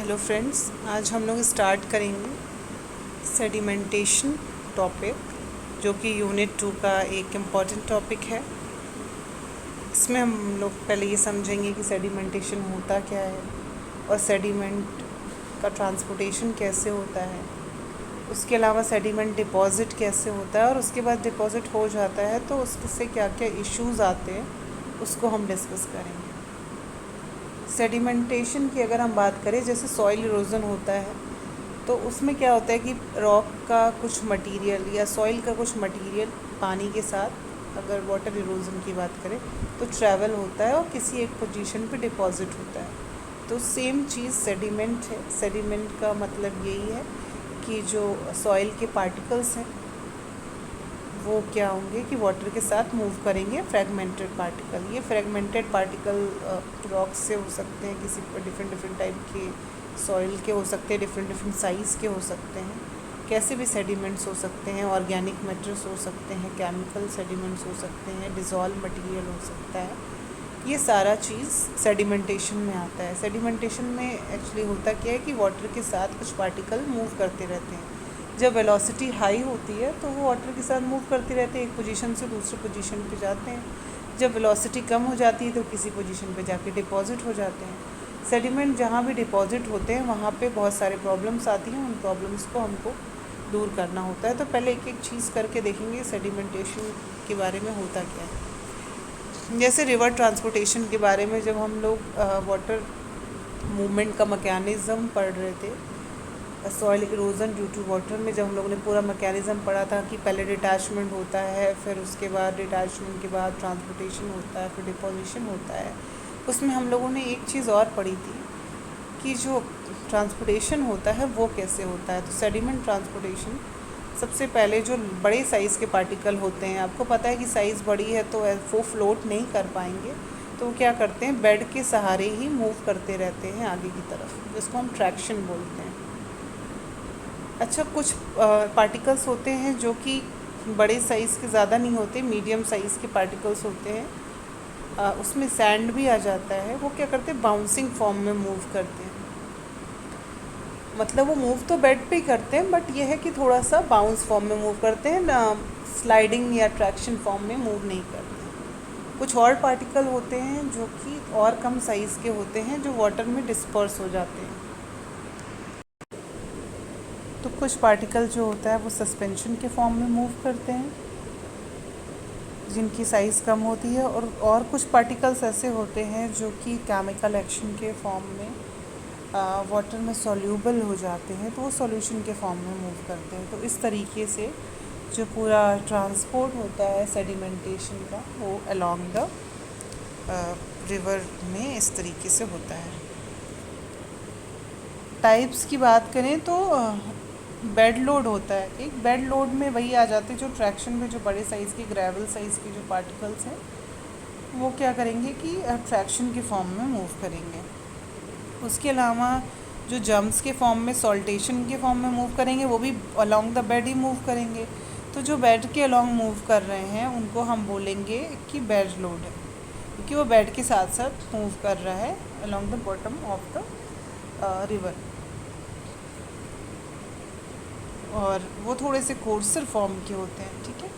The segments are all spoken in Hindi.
हेलो फ्रेंड्स, आज हम लोग स्टार्ट करेंगे सेडिमेंटेशन टॉपिक, जो कि यूनिट 2 का एक इम्पॉर्टेंट टॉपिक है। इसमें हम लोग पहले ये समझेंगे कि सेडिमेंटेशन होता क्या है और सेडिमेंट का ट्रांसपोर्टेशन कैसे होता है। उसके अलावा सेडिमेंट डिपॉज़िट कैसे होता है और उसके बाद डिपॉज़िट हो जाता है तो उससे क्या क्या इश्यूज़ आते हैं उसको हम डिस्कस करेंगे। सेडिमेंटेशन की अगर हम बात करें, जैसे सॉइल इरोजन होता है तो उसमें क्या होता है कि रॉक का कुछ मटेरियल या सॉइल का कुछ मटेरियल पानी के साथ, अगर वाटर इरोजन की बात करें तो ट्रैवल होता है और किसी एक पोजीशन पे डिपॉजिट होता है। तो सेम चीज़ सेडिमेंट है। सेडिमेंट का मतलब यही है कि जो सॉइल के पार्टिकल्स हैं वो क्या होंगे कि वाटर के साथ मूव करेंगे, फ्रेगमेंटेड पार्टिकल। ये फ्रेगमेंटेड पार्टिकल रॉक से हो सकते हैं, किसी पर डिफरेंट टाइप के सॉइल के हो सकते हैं, डिफरेंट साइज़ के हो सकते हैं। कैसे भी सेडिमेंट्स हो सकते हैं, ऑर्गेनिक मैटर्स हो सकते हैं, केमिकल सेडिमेंट्स हो सकते हैं, डिज़ोल्व मटेरियल हो सकता है। ये सारा चीज़ सेडिमेंटेशन में आता है। सेडिमेंटेशन में एक्चुअली होता क्या है कि वाटर के साथ कुछ पार्टिकल मूव करते रहते हैं। जब वेलोसिटी हाई होती है तो वो वाटर के साथ मूव करते रहते हैं, एक पोजीशन से दूसरे पोजीशन पे जाते हैं। जब वेलोसिटी कम हो जाती है तो किसी पोजीशन पे जाके डिपॉजिट हो जाते हैं। सेडिमेंट जहाँ भी डिपॉजिट होते हैं वहाँ पे बहुत सारे प्रॉब्लम्स आती हैं, उन प्रॉब्लम्स को हमको दूर करना होता है। तो पहले एक एक चीज़ करके देखेंगे सेडिमेंटेशन के बारे में होता क्या है। जैसे रिवर ट्रांसपोर्टेशन के बारे में जब हम लोग वाटर मूवमेंट का मैकेनिज़्म पढ़ रहे थे, soil erosion due to water में जब हम लोगों ने पूरा मैकेनिज़्म पढ़ा था कि पहले डिटैचमेंट होता है, फिर उसके बाद डिटैचमेंट के बाद ट्रांसपोर्टेशन होता है, फिर डिपोजिशन होता है। उसमें हम लोगों ने एक चीज़ और पढ़ी थी कि जो ट्रांसपोर्टेशन होता है वो कैसे होता है। तो सेडिमेंट ट्रांसपोर्टेशन, सबसे पहले जो बड़े साइज़ के पार्टिकल होते हैं, आपको पता है कि साइज़ बड़ी है तो वो फ्लोट नहीं कर पाएंगे, तो वो क्या करते हैं, बेड के सहारे ही मूव करते रहते हैं आगे की तरफ, जिसको हम ट्रैक्शन बोलते हैं। अच्छा, कुछ पार्टिकल्स होते हैं जो कि बड़े साइज़ के ज़्यादा नहीं होते, मीडियम साइज़ के पार्टिकल्स होते हैं। उसमें सैंड भी आ जाता है। वो क्या करते हैं, बाउंसिंग फॉर्म में मूव करते हैं। मतलब वो मूव तो बेड पे ही करते हैं, बट ये है कि थोड़ा सा बाउंस फॉर्म में मूव करते हैं ना, स्लाइडिंग या ट्रैक्शन फॉर्म में मूव नहीं करते हैं। कुछ और पार्टिकल होते हैं जो कि और कम साइज़ के होते हैं, जो वाटर में डिस्पर्स हो जाते हैं। तो कुछ पार्टिकल जो होता है वो सस्पेंशन के फॉर्म में मूव करते हैं, जिनकी साइज़ कम होती है, और कुछ पार्टिकल्स ऐसे होते हैं जो कि केमिकल एक्शन के फॉर्म में वाटर में सॉल्यूबल हो जाते हैं, तो वो सॉल्यूशन के फॉर्म में मूव करते हैं। तो इस तरीके से जो पूरा ट्रांसपोर्ट होता है सेडिमेंटेशन का, वो अलोंग द रिवर में इस तरीके से होता है। टाइप्स की बात करें तो बेड लोड होता है। एक बेड लोड में वही आ जाते हैं जो ट्रैक्शन में जो बड़े साइज़ के ग्रेवल साइज़ के जो पार्टिकल्स हैं वो क्या करेंगे कि ट्रैक्शन के फॉर्म में मूव करेंगे। उसके अलावा जो जम्प्स के फॉर्म में, सॉल्टेशन के फॉर्म में मूव करेंगे, वो भी along the bed he move करेंगे। तो जो बेड के अलोंग मूव कर रहे हैं उनको हम बोलेंगे कि बेड लोड है, क्योंकि वो बेड के साथ साथ मूव कर रहा है along the bottom of the river. और वो थोड़े से कोर्सर फॉर्म के होते हैं, ठीक है।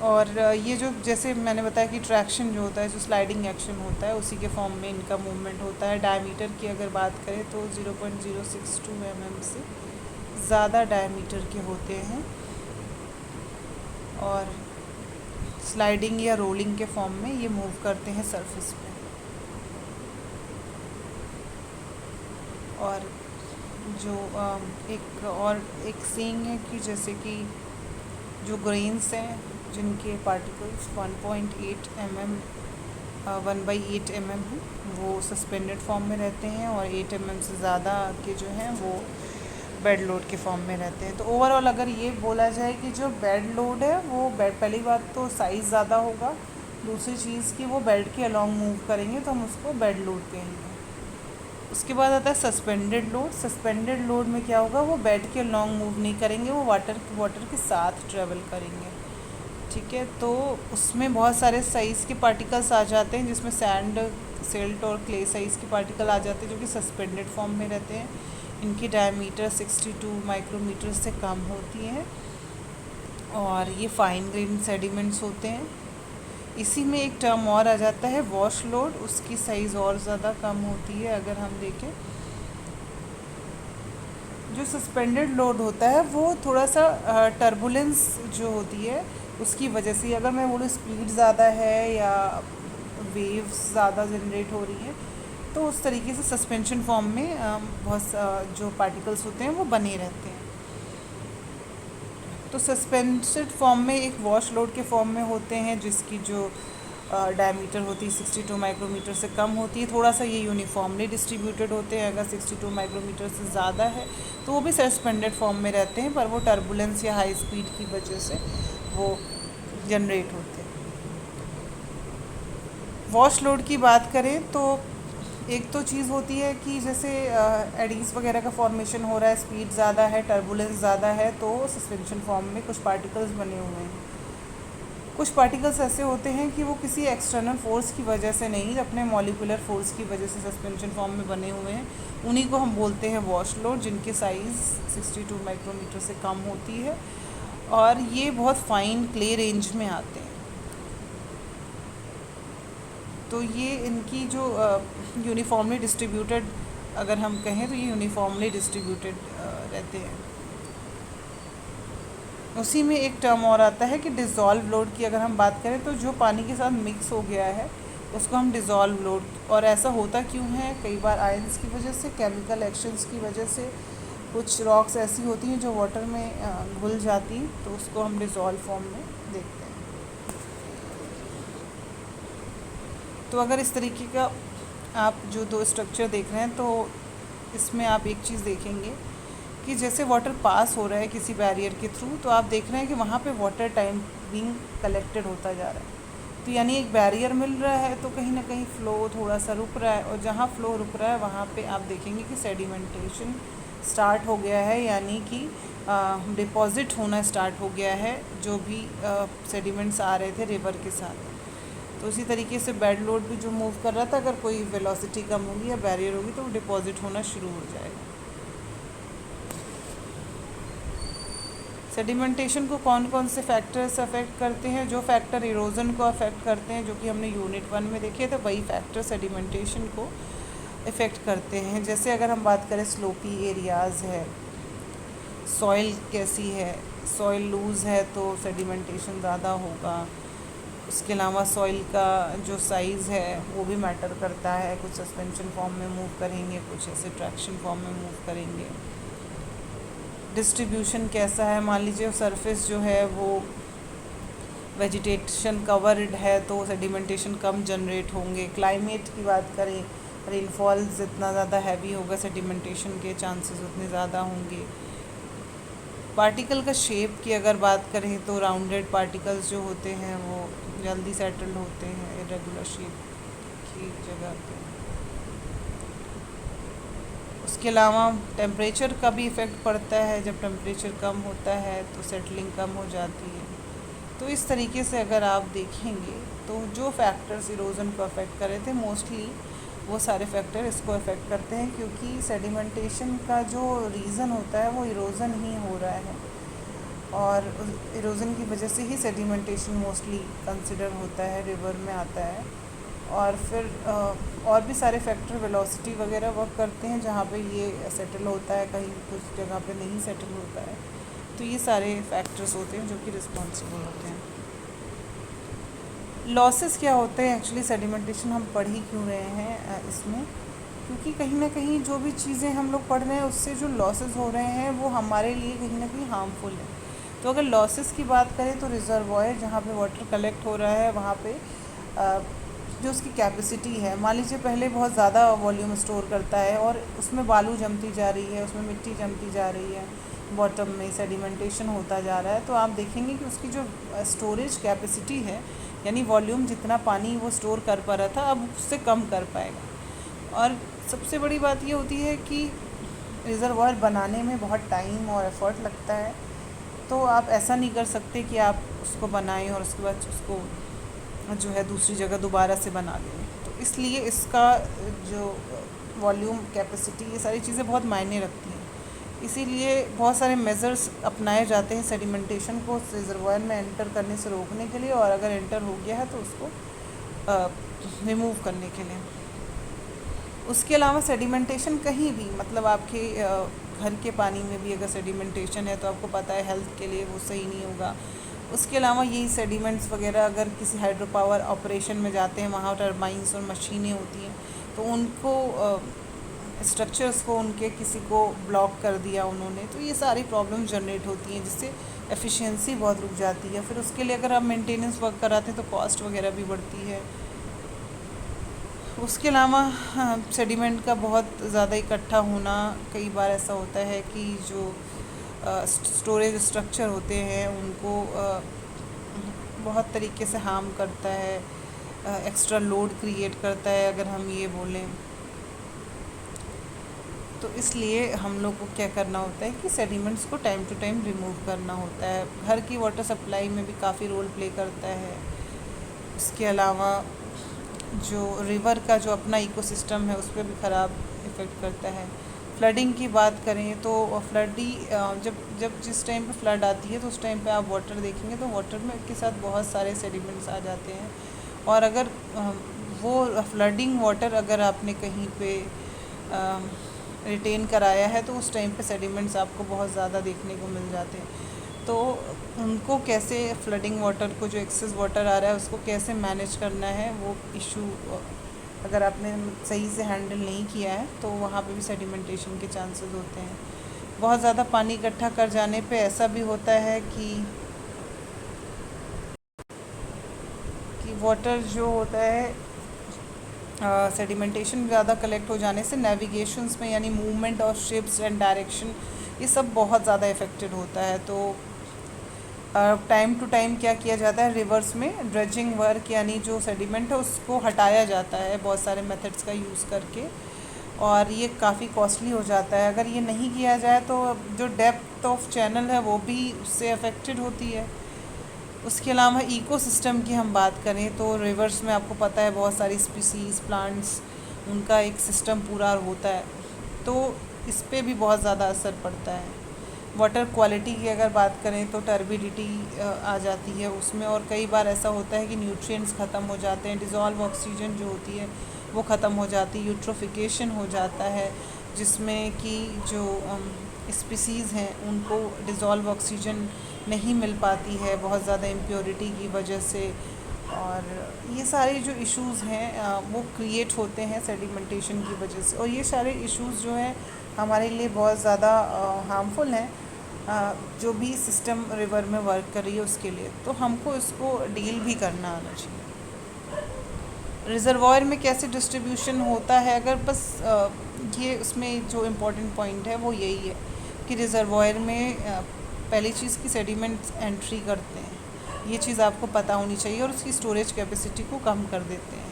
और ये जो, जैसे मैंने बताया कि ट्रैक्शन जो होता है, जो स्लाइडिंग एक्शन होता है, उसी के फॉर्म में इनका मूवमेंट होता है। डायमीटर की अगर बात करें तो 0.062 mm से ज़्यादा डायमीटर के होते हैं, और स्लाइडिंग या रोलिंग के फॉर्म में ये मूव करते हैं सरफेस पे। और जो एक सेइंग है कि जैसे कि जो ग्रेन्स हैं जिनके पार्टिकल्स 1.8 mm 1/8 mm हैं, वो सस्पेंडेड फॉर्म में रहते हैं, और 8 mm से ज़्यादा के जो हैं वो बेड लोड के फॉर्म में रहते हैं। तो ओवरऑल अगर ये बोला जाए कि जो बेड लोड है वो बेड, पहली बात तो साइज़ ज़्यादा होगा, दूसरी चीज़ कि वो बेड के अलॉन्ग मूव करेंगे तो हम उसको बेड लोड कहेंगे। उसके बाद आता है सस्पेंडेड लोड। सस्पेंडेड लोड में क्या होगा, वो बेड के लॉन्ग मूव नहीं करेंगे, वो वाटर के साथ ट्रेवल करेंगे। ठीक है। तो उसमें बहुत सारे साइज़ के पार्टिकल्स आ जाते हैं, जिसमें सैंड, सिल्ट और क्ले साइज़ के पार्टिकल आ जाते हैं, जो कि सस्पेंडेड फॉर्म में रहते हैं। इनकी डायमीटर 62 माइक्रोमीटर से कम होती है और ये फाइन ग्रेन सेडिमेंट्स होते हैं। इसी में एक टर्म और आ जाता है वॉश लोड, उसकी साइज़ और ज़्यादा कम होती है। अगर हम देखें, जो सस्पेंडेड लोड होता है वो थोड़ा सा टर्बुलेंस जो होती है उसकी वजह से, अगर मैं बोलूँ स्पीड ज़्यादा है या वेव्स ज़्यादा जनरेट हो रही है, तो उस तरीके से सस्पेंशन फॉर्म में बहुत जो पार्टिकल्स होते हैं वो बने रहते हैं। तो सस्पेंडेड फॉर्म में एक वॉश लोड के फॉर्म में होते हैं, जिसकी जो डायमीटर होती है 62 माइक्रोमीटर से कम होती है। थोड़ा सा ये यूनिफॉर्मली डिस्ट्रीब्यूटेड होते हैं। अगर 62 माइक्रोमीटर से ज़्यादा है तो वो भी सस्पेंडेड फॉर्म में रहते हैं, पर वो टर्बुलेंस या हाई स्पीड की वजह से वो जनरेट होते हैं। वॉश लोड की बात करें तो एक तो चीज़ होती है कि जैसे एडीज वगैरह का फॉर्मेशन हो रहा है, स्पीड ज़्यादा है, टर्बुलेंस ज़्यादा है, तो सस्पेंशन फॉर्म में कुछ पार्टिकल्स बने हुए हैं। कुछ पार्टिकल्स ऐसे होते हैं कि वो किसी एक्सटर्नल फोर्स की वजह से नहीं, अपने मॉलिक्यूलर फोर्स की वजह से सस्पेंशन फॉर्म में बने हुए हैं। उन्हीं को हम बोलते हैं वॉश लोड, जिनकी साइज़ 62 माइक्रोमीटर से कम होती है और ये बहुत फाइन क्ले रेंज में आते हैं। तो ये इनकी जो यूनिफॉर्मली डिस्ट्रीब्यूटेड, अगर हम कहें तो ये यूनिफॉर्मली डिस्ट्रीब्यूटेड रहते हैं। उसी में एक टर्म और आता है कि डिज़ोल्व लोड की अगर हम बात करें, तो जो पानी के साथ मिक्स हो गया है उसको हम डिज़ोल्व लोड, और ऐसा होता क्यों है, कई बार आयंस की वजह से, केमिकल एक्शंस की वजह से, कुछ रॉक्स ऐसी होती हैं जो वाटर में घुल जाती हैं, तो उसको हम डिज़ोल्व फॉर्म में देखते हैं। तो अगर इस तरीके का आप जो दो स्ट्रक्चर देख रहे हैं, तो इसमें आप एक चीज़ देखेंगे कि जैसे वाटर पास हो रहा है किसी बैरियर के थ्रू, तो आप देख रहे हैं कि वहाँ पे वाटर टाइम बीइंग कलेक्टेड होता जा रहा है। तो यानी एक बैरियर मिल रहा है तो कहीं ना कहीं फ़्लो थोड़ा सा रुक रहा है, और जहाँ फ़्लो रुक रहा है वहाँ पे आप देखेंगे कि सेडिमेंटेशन स्टार्ट हो गया है, यानी कि डिपॉज़िट होना स्टार्ट हो गया है, जो भी सेडिमेंट्स आ रहे थे रिवर के साथ। तो उसी तरीके से बेड लोड भी जो मूव कर रहा था, अगर कोई वेलोसिटी कम होगी या बैरियर होगी तो वो डिपॉज़िट होना शुरू हो जाएगा। सेडिमेंटेशन को कौन कौन से फैक्टर्स अफेक्ट करते हैं? जो फैक्टर इरोज़न को अफेक्ट करते हैं, जो कि हमने यूनिट 1 में देखे थे, वही फैक्टर सेडिमेंटेशन को इफ़ेक्ट करते हैं। जैसे अगर हम बात करें स्लोपी एरियाज़ है, सॉइल कैसी है, सॉइल लूज़ है तो सेडिमेंटेशन ज़्यादा होगा। उसके अलावा सॉइल का जो साइज़ है वो भी मैटर करता है, कुछ सस्पेंशन फॉर्म में मूव करेंगे, कुछ ऐसे ट्रैक्शन फॉर्म में मूव करेंगे। डिस्ट्रीब्यूशन कैसा है, मान लीजिए सरफेस जो है वो वेजिटेशन कवर्ड है तो सेडिमेंटेशन कम जनरेट होंगे। क्लाइमेट की बात करें, रेनफॉल जितना ज़्यादा हैवी होगा सेडिमेंटेशन के चांसेस उतने ज़्यादा होंगे। पार्टिकल का शेप की अगर बात करें तो राउंडेड पार्टिकल्स जो होते हैं वो जल्दी सेटल्ड होते हैं इरेगुलर शेप की जगह पे। उसके अलावा टेम्परेचर का भी इफ़ेक्ट पड़ता है, जब टेम्परेचर कम होता है तो सेटलिंग कम हो जाती है। तो इस तरीके से अगर आप देखेंगे तो जो फैक्टर्स इरोज़न को अफेक्ट कर रहे थे, मोस्टली वो सारे फैक्टर इसको अफेक्ट करते हैं, क्योंकि सेडिमेंटेशन का जो रीज़न होता है वो इरोज़न ही हो रहा है, और इरोज़न की वजह से ही सेडिमेंटेशन मोस्टली कंसिडर होता है, रिवर में आता है। और फिर और भी सारे फैक्टर वेलोसिटी वगैरह वर्क करते हैं, जहाँ पे ये सेटल होता है, कहीं कुछ जगह पे नहीं सेटल होता है। तो ये सारे फैक्टर्स होते हैं जो कि रिस्पॉन्सिबल होते हैं। लॉसेस क्या होते हैं एक्चुअली, सेडिमेंटेशन हम पढ़ ही क्यों रहे हैं इसमें, क्योंकि कहीं ना कहीं जो भी चीज़ें हम लोग पढ़ रहे हैं उससे जो लॉसेस हो रहे हैं वो हमारे लिए कहीं ना कहीं हार्मफुल है। तो अगर लॉसेस की बात करें तो रिजर्वॉयर जहाँ पे वाटर कलेक्ट हो रहा है वहाँ पे जो उसकी कैपेसिटी है, मान लीजिए पहले बहुत ज़्यादा वॉल्यूम स्टोर करता है और उसमें बालू जमती जा रही है, उसमें मिट्टी जमती जा रही है, बॉटम में सेडिमेंटेशन होता जा रहा है, तो आप देखेंगे कि उसकी जो स्टोरेज कैपेसिटी है, यानी वॉल्यूम जितना पानी वो स्टोर कर पा रहा था अब उससे कम कर पाएगा। और सबसे बड़ी बात ये होती है कि रिज़र्वॉयर बनाने में बहुत टाइम और एफर्ट लगता है, तो आप ऐसा नहीं कर सकते कि आप उसको बनाएं और उसके बाद उसको जो है दूसरी जगह दोबारा से बना लें। तो इसलिए इसका जो वॉल्यूम, कैपेसिटी, ये सारी चीज़ें बहुत मायने रखती हैं। इसीलिए बहुत सारे मेजर्स अपनाए जाते हैं सेडिमेंटेशन को रिजर्वायर में एंटर करने से रोकने के लिए, और अगर एंटर हो गया है तो उसको रिमूव करने के लिए। उसके अलावा सेडिमेंटेशन कहीं भी, मतलब आपके घर के पानी में भी अगर सेडिमेंटेशन है तो आपको पता है हेल्थ के लिए वो सही नहीं होगा। उसके अलावा यही सेडिमेंट्स वगैरह अगर किसी हाइड्रो पावर ऑपरेशन में जाते हैं, वहाँ टरबाइंस और मशीनें होती हैं, तो उनको स्ट्रक्चर्स को उनके किसी को ब्लॉक कर दिया उन्होंने, तो ये सारी प्रॉब्लम जनरेट होती हैं, जिससे एफिशिएंसी बहुत रुक जाती है। फिर उसके लिए अगर आप मेंटेनेंस वर्क कराते हैं तो कॉस्ट वगैरह भी बढ़ती है। उसके अलावा सेडिमेंट का बहुत ज़्यादा इकट्ठा होना, कई बार ऐसा होता है कि जो स्टोरेज स्ट्रक्चर होते हैं उनको बहुत तरीके से हार्म करता है, एक्स्ट्रा लोड क्रिएट करता है अगर हम ये बोलें। तो इसलिए हम लोग को क्या करना होता है कि सेडिमेंट्स को टाइम टू टाइम रिमूव करना होता है। घर की वाटर सप्लाई में भी काफ़ी रोल प्ले करता है। उसके अलावा जो रिवर का जो अपना इकोसिस्टम है उस पर भी ख़राब इफ़ेक्ट करता है। फ्लडिंग की बात करें तो जब जब जिस टाइम पे फ्लड आती है तो उस टाइम पे आप वाटर देखेंगे तो वाटर में के साथ बहुत सारे सेडिमेंट्स आ जाते हैं, और अगर वो फ्लडिंग वाटर अगर आपने कहीं पे रिटेन कराया है तो उस टाइम पे सेडिमेंट्स आपको बहुत ज़्यादा देखने को मिल जाते हैं। तो उनको कैसे, फ्लडिंग वाटर को, जो एक्सेस वाटर आ रहा है उसको कैसे मैनेज करना है, वो इशू अगर आपने सही से हैंडल नहीं किया है तो वहाँ पे भी सेडिमेंटेशन के चांसेस होते हैं। बहुत ज़्यादा पानी इकट्ठा कर जाने पे ऐसा भी होता है कि वाटर जो होता है, सेडिमेंटेशन ज़्यादा कलेक्ट हो जाने से नेविगेशंस में, यानी movement of ships and direction, ये सब बहुत ज़्यादा इफ़ेक्टेड होता है। तो टाइम टू टाइम क्या किया जाता है, रिवर्स में ड्रेजिंग वर्क, यानी जो सेडिमेंट है उसको हटाया जाता है बहुत सारे मेथड्स का यूज़ करके, और ये काफ़ी कॉस्टली हो जाता है। अगर ये नहीं किया जाए तो जो डेप्थ ऑफ चैनल है वो भी उससे अफेक्टेड होती है। उसके अलावा इकोसिस्टम की हम बात करें तो रिवर्स में आपको पता है बहुत सारी स्पीसीज़, प्लांट्स, उनका एक सिस्टम पूरा होता है, तो इस पे भी बहुत ज़्यादा असर पड़ता है। वाटर क्वालिटी की अगर बात करें तो टर्बिडिटी आ जाती है उसमें, और कई बार ऐसा होता है कि न्यूट्रिएंट्स ख़त्म हो जाते हैं, डिज़ोल्व ऑक्सीजन जो होती है वो ख़त्म हो जाती है, यूट्रोफिकेशन हो जाता है, जिसमें कि जो स्पीसीज़ हैं उनको डिज़ोल्व ऑक्सीजन नहीं मिल पाती है बहुत ज़्यादा इम्प्योरिटी की वजह से, और ये सारे जो इश्यूज़ हैं वो क्रिएट होते हैं सेडिमेंटेशन की वजह से। और ये सारे इश्यूज़ जो हैं हमारे लिए बहुत ज़्यादा हार्मफुल हैं, जो भी सिस्टम रिवर में वर्क कर रही है उसके लिए, तो हमको इसको डील भी करना आना चाहिए। रिज़र्वॉयर में कैसे डिस्ट्रीब्यूशन होता है, अगर बस ये उसमें जो इम्पोर्टेंट पॉइंट है वो यही है कि रिज़र्वॉयर में पहली चीज़ की सेडिमेंट्स एंट्री करते हैं, ये चीज़ आपको पता होनी चाहिए, और उसकी स्टोरेज कैपेसिटी को कम कर देते हैं।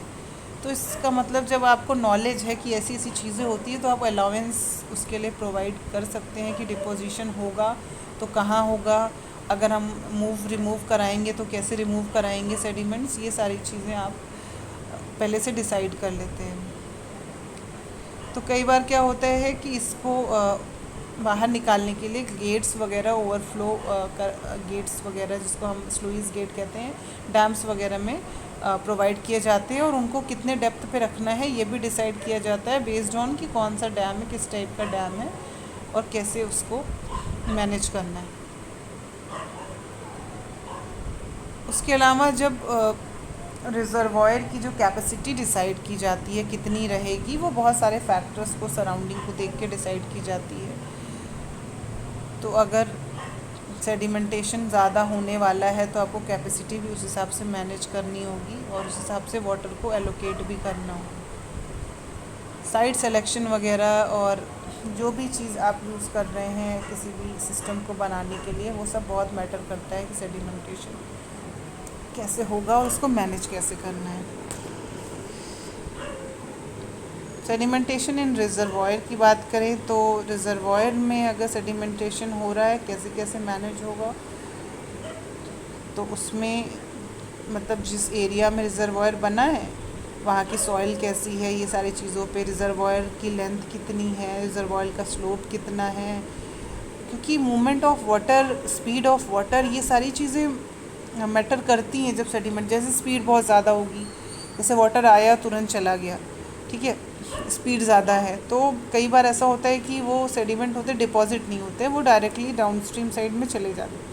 तो इसका मतलब जब आपको नॉलेज है कि ऐसी ऐसी चीज़ें होती है तो आप अलाउंस उसके लिए प्रोवाइड कर सकते हैं कि डिपोजिशन होगा तो कहाँ होगा, अगर हम रिमूव कराएंगे तो कैसे रिमूव कराएंगे सेडिमेंट्स, ये सारी चीज़ें आप पहले से डिसाइड कर लेते हैं। तो कई बार क्या होता है कि इसको बाहर निकालने के लिए गेट्स वगैरह, ओवरफ्लो गेट्स वगैरह जिसको हम स्लुइस गेट कहते हैं, डैम्स वगैरह में प्रोवाइड किए जाते हैं, और उनको कितने डेप्थ पे रखना है ये भी डिसाइड किया जाता है बेस्ड ऑन कि कौन सा डैम है, किस टाइप का डैम है, और कैसे उसको मैनेज करना है। उसके अलावा जब रिज़र्वॉयर की जो कैपेसिटी डिसाइड की जाती है कितनी रहेगी, वो बहुत सारे फैक्टर्स को, सराउंडिंग को देख के डिसाइड की जाती है। तो अगर सेडिमेंटेशन ज़्यादा होने वाला है तो आपको कैपेसिटी भी उस हिसाब से मैनेज करनी होगी, और उस हिसाब से वाटर को एलोकेट भी करना होगा। साइट सिलेक्शन वगैरह और जो भी चीज़ आप यूज़ कर रहे हैं किसी भी सिस्टम को बनाने के लिए, वो सब बहुत मैटर करता है कि सेडिमेंटेशन कैसे होगा और उसको मैनेज कैसे करना है। सेडिमेंटेशन इन रिज़र्वॉयर की बात करें तो रिज़र्वॉयर में अगर सेडिमेंटेशन हो रहा है कैसे कैसे मैनेज होगा, तो उसमें मतलब जिस एरिया में रिज़र्वॉयर बना है वहाँ की सॉइल कैसी है, ये सारी चीज़ों पे, रिज़र्वॉयर की लेंथ कितनी है, रिज़र्वॉयर का स्लोप कितना है, क्योंकि movement of water, speed of water, ये सारी चीज़ें मैटर करती हैं जब सेडिमेंट, जैसे स्पीड बहुत ज़्यादा होगी, जैसे वाटर आया तुरंत चला गया, ठीक है, स्पीड ज़्यादा है, तो कई बार ऐसा होता है कि वो सेडिमेंट होते डिपॉजिट नहीं होते, वो डायरेक्टली डाउनस्ट्रीम साइड में चले जाते,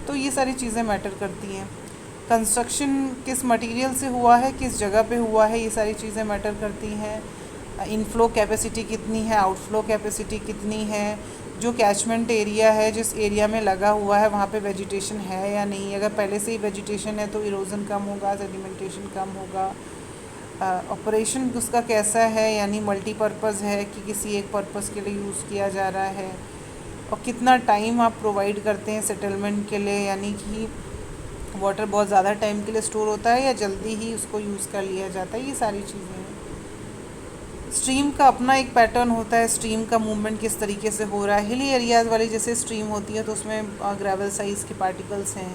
तो ये सारी चीज़ें मैटर करती हैं। कंस्ट्रक्शन किस मटेरियल से हुआ है, किस जगह पे हुआ है, ये सारी चीज़ें मैटर करती हैं। इनफ्लो कैपेसिटी कितनी है, आउटफ्लो कैपेसिटी कितनी है, जो कैचमेंट एरिया है, जिस एरिया में लगा हुआ है वहाँ पे वेजिटेशन है या नहीं, अगर पहले से ही वेजिटेशन है तो इरोजन कम होगा, सेडिमेंटेशन कम होगा। ऑपरेशन उसका कैसा है, यानी मल्टीपर्पज़ है कि किसी एक पर्पज़ के लिए यूज़ किया जा रहा है, और कितना टाइम आप प्रोवाइड करते हैं सेटलमेंट के लिए, यानी कि वाटर बहुत ज़्यादा टाइम के लिए स्टोर होता है या जल्दी ही उसको यूज़ कर लिया जाता है, ये सारी चीज़ें हैं। स्ट्रीम का अपना एक पैटर्न होता है, स्ट्रीम का मूवमेंट किस तरीके से हो रहा है। हिली एरियाज़ वाली जैसे स्ट्रीम होती है तो उसमें ग्रेवल साइज़ के पार्टिकल्स हैं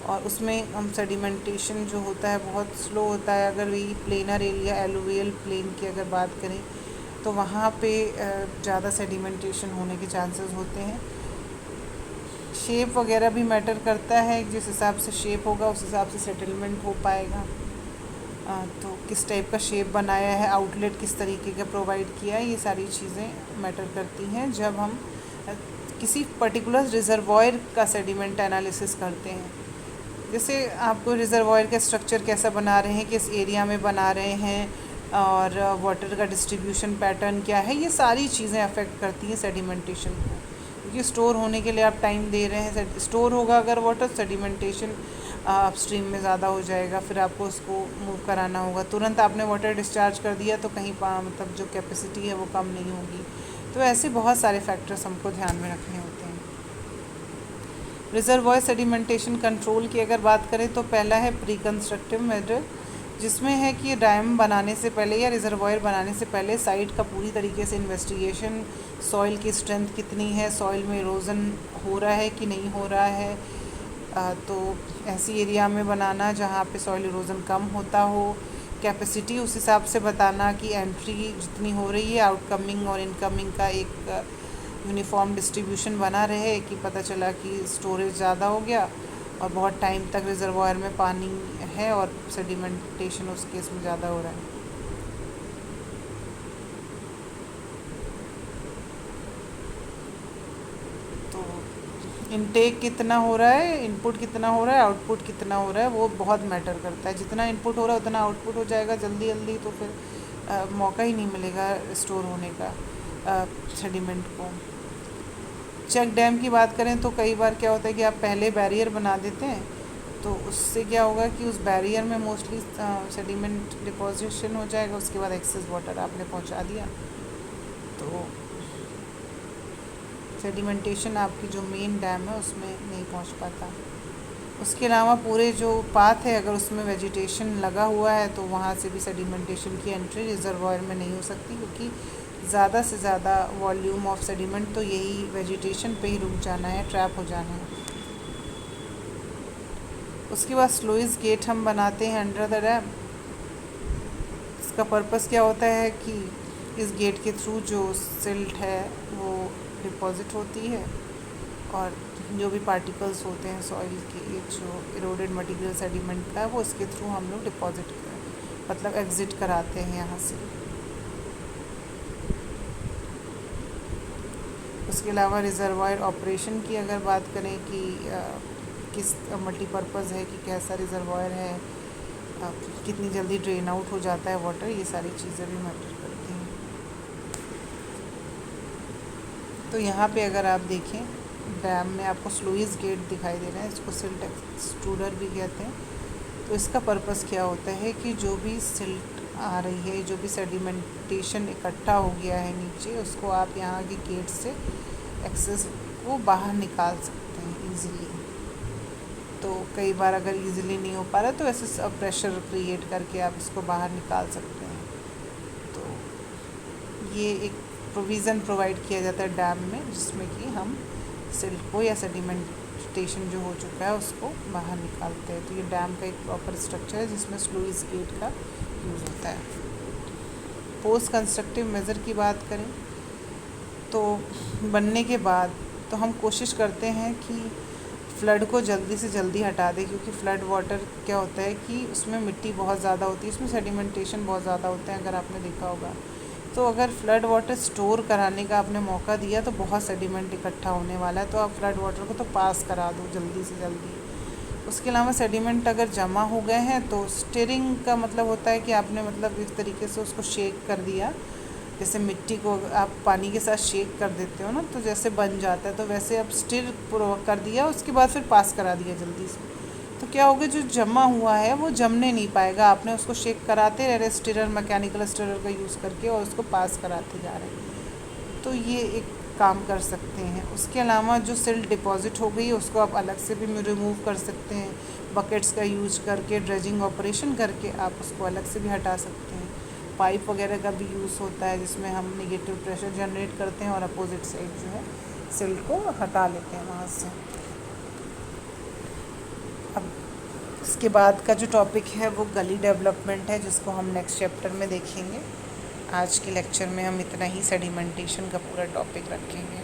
और उसमें हम सेडिमेंटेशन जो होता है बहुत स्लो होता है। अगर वही प्लेनर एरिया, एलुवियल प्लेन की अगर बात करें तो वहाँ पे ज़्यादा सेडिमेंटेशन होने के चांसेस होते हैं। शेप वगैरह भी मैटर करता है, जिस हिसाब से शेप होगा उस हिसाब से सेटलमेंट हो पाएगा। तो किस टाइप का शेप बनाया है, आउटलेट किस तरीके का प्रोवाइड किया है, ये सारी चीज़ें मैटर करती हैं जब हम किसी पर्टिकुलर रिज़र्वॉयर का सेडिमेंट एनालिसिस करते हैं। जैसे आपको रिज़र्वॉयर का स्ट्रक्चर कैसा बना रहे हैं, किस एरिया में बना रहे हैं, और वाटर का डिस्ट्रीब्यूशन पैटर्न क्या है, ये सारी चीज़ें अफेक्ट करती हैं सेडिमेंटेशन को, क्योंकि स्टोर होने के लिए आप टाइम दे रहे हैं। स्टोर होगा अगर वाटर, सेडिमेंटेशन अपस्ट्रीम में ज़्यादा हो जाएगा, फिर आपको उसको मूव कराना होगा। तुरंत आपने वाटर डिस्चार्ज कर दिया तो कहीं मतलब जो कैपेसिटी है वो कम नहीं होगी। तो ऐसे बहुत सारे फैक्टर्स हमको ध्यान में रखने होते हैं। रिज़र्वॉयर सेडिमेंटेशन कंट्रोल की अगर बात करें तो पहला है प्री कंस्ट्रक्टिव मेजर, जिसमें है कि डैम बनाने से पहले या रिज़र्वॉयर बनाने से पहले साइट का पूरी तरीके से इन्वेस्टिगेशन, सॉइल की स्ट्रेंथ कितनी है, सॉइल में इरोजन हो रहा है कि नहीं हो रहा है। तो ऐसी एरिया में बनाना जहाँ पे सॉइल इरोजन कम होता हो, कैपेसिटी उस हिसाब से बताना कि एंट्री जितनी हो रही है, आउटकमिंग और इनकमिंग का एक यूनिफॉर्म डिस्ट्रीब्यूशन बना रहे, कि पता चला कि स्टोरेज ज़्यादा हो गया और बहुत टाइम तक रिज़र्वॉयर में पानी है और सेडिमेंटेशन उस केस में ज़्यादा हो रहा है। तो इनटेक कितना हो रहा है, इनपुट कितना हो रहा है, आउटपुट कितना हो रहा है, वो बहुत मैटर करता है। जितना इनपुट हो रहा है उतना आउटपुट हो जाएगा जल्दी जल्दी, तो फिर मौका ही नहीं मिलेगा स्टोर होने का सेडिमेंट को। चेक डैम की बात करें तो कई बार क्या होता है कि आप पहले बैरियर बना देते हैं, तो उससे क्या होगा कि उस बैरियर में मोस्टली सेडिमेंट डिपोजिशन हो जाएगा, उसके बाद एक्सेस वाटर आपने पहुंचा दिया, तो सेडिमेंटेशन आपकी जो मेन डैम है उसमें नहीं पहुंच पाता। उसके अलावा पूरे जो पाथ है अगर उसमें वेजिटेशन लगा हुआ है तो वहाँ से भी सेडिमेंटेशन की एंट्री रिजर्वॉयर में नहीं हो सकती, क्योंकि ज़्यादा से ज़्यादा वॉल्यूम ऑफ सेडिमेंट तो यही वेजिटेशन पे ही रुक जाना है, ट्रैप हो जाना है। उसके बाद स्लुइस गेट हम बनाते हैं अंडर द डैम। इसका पर्पस क्या होता है कि इस गेट के थ्रू जो सिल्ट है वो डिपॉजिट होती है और जो भी पार्टिकल्स होते हैं सॉइल के, जो इरोडेड मटेरियल सेडिमेंट का है, वो इसके थ्रू हम लोग डिपॉजिट मतलब एग्ज़िट कराते हैं यहाँ से। उसके अलावा रिज़र्वायर ऑपरेशन की अगर बात करें कि किस मल्टीपर्पज़ है, कि कैसा रिज़र्वायर है, कितनी जल्दी ड्रेन आउट हो जाता है वाटर, ये सारी चीज़ें भी मैटर करती हैं। तो यहाँ पे अगर आप देखें डैम में आपको स्लुइस गेट दिखाई दे रहा है, इसको सिल्ट एक्सट्रूडर भी कहते हैं। तो इसका पर्पस क्या होता है कि जो भी सिल्ट आ रही है, जो भी सेडिमेंटेशन इकट्ठा हो गया है नीचे, उसको आप यहाँ के गेट से एक्सेस को बाहर निकाल सकते हैं ईज़िली। तो कई बार अगर ईज़िली नहीं हो पा रहा तो ऐसे प्रेशर क्रिएट करके आप इसको बाहर निकाल सकते हैं। तो ये एक प्रोविज़न प्रोवाइड किया जाता है डैम में, जिसमें कि हम सिल्ट को या सेडिमेंटेशन सेडिमेंटेशन जो हो चुका है उसको बाहर निकालते हैं। तो ये डैम का एक प्रॉपर स्ट्रक्चर है जिसमें स्लुइस गेट का यूज़ होता है। पोस्ट कंस्ट्रक्टिव मेज़र की बात करें तो बनने के बाद तो हम कोशिश करते हैं कि फ्लड को जल्दी से जल्दी हटा दें, क्योंकि फ्लड वाटर क्या होता है कि उसमें मिट्टी बहुत ज़्यादा होती है, उसमें सेडिमेंटेशन बहुत ज़्यादा होता है, अगर आपने देखा होगा। तो अगर फ्लड वाटर स्टोर कराने का आपने मौका दिया तो बहुत सेडिमेंट इकट्ठा होने वाला है, तो आप फ्लड वाटर को तो पास करा दो जल्दी से जल्दी। उसके अलावा सेडिमेंट अगर जमा हो गए हैं तो स्टीयरिंग का मतलब होता है कि आपने मतलब इस तरीके से उसको शेक कर दिया, जैसे मिट्टी को आप पानी के साथ शेक कर देते हो ना, तो जैसे बन जाता है, तो वैसे आप स्टिर कर दिया, उसके बाद फिर पास करा दिया जल्दी से। तो क्या होगा, जो जमा हुआ है वो जमने नहीं पाएगा, आपने उसको शेक कराते रह रहे स्टिरर, मैकेनिकल स्टिरर का यूज़ करके, और उसको पास कराते जा रहे हैं। तो ये एक काम कर सकते हैं। उसके अलावा जो सिल्ट डिपॉजिट हो गई है उसको आप अलग से भी रिमूव कर सकते हैं, बकेट्स का यूज करके, ड्रेजिंग ऑपरेशन करके आप उसको अलग से भी हटा सकते हैं। पाइप वगैरह का भी यूज़ होता है जिसमें हम नेगेटिव प्रेशर जनरेट करते हैं और अपोजिट साइड जो है सिल्ट को हटा लेते हैं वहाँ से। अब इसके बाद का जो टॉपिक है वो गली डेवलपमेंट है, जिसको हम नेक्स्ट चैप्टर में देखेंगे। आज के लेक्चर में हम इतना ही सेडिमेंटेशन का पूरा टॉपिक रखेंगे।